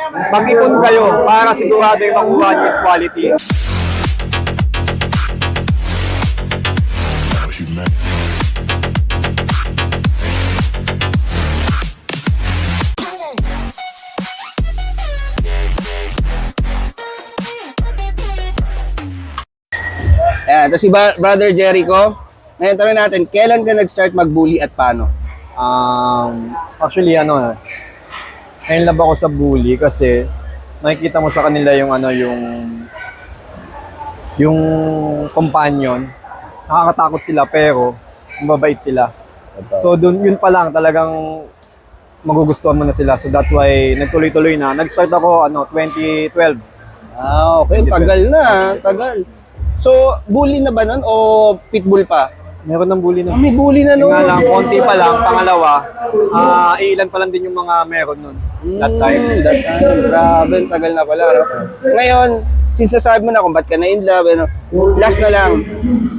Mag-ipon kayo para sigurado yung makuha niyo is quality. Ayan, ito si Brother Jericho. Ngayon, tanong natin, kailan ka nag-start mag-bully at paano? Actually, ngayon love ako sa bully kasi makikita mo sa kanila yung yung companion. Nakakatakot sila pero mababait sila. So yun pa lang talagang magugustuhan mo na sila. So that's why nagtuloy-tuloy na. Nag-start ako 2012. Ah, okay. Tagal na. Tagal. So, bully na ba nun o pitbull pa? Meron ng bully Ah, nun. may bully na Yung nun. nga lang, konti pa lang. Pangalawa, ilan pa lang din yung mga meron nun. That time. That time. Grabe, tagal na pala. No? Ngayon, sinasabi mo na kung ba't ka na in love. Last na lang,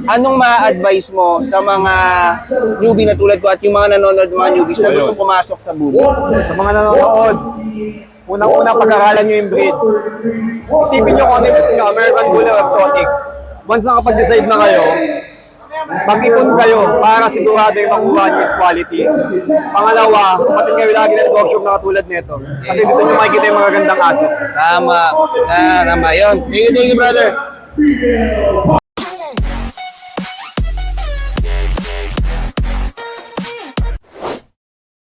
anong ma-advise mo sa mga newbie na tulad ko at yung mga nanonood mga newbies na gusto pumasok sa bully? Sa mga nanonood, unang-unang pag-aralan nyo yung breed. Isipin nyo kung ano yung gusto nyo, American Bully o Exotic. Once nakapag-decide na kayo, mag-ipon kayo para sigurado yung makuha nyo is quality. Pangalawa, kumatin kayo lagi ng dog shop na katulad nito. Kasi dito nyo makikita yung mga gandang aso. Tama. Tama yun. Thank you, brother.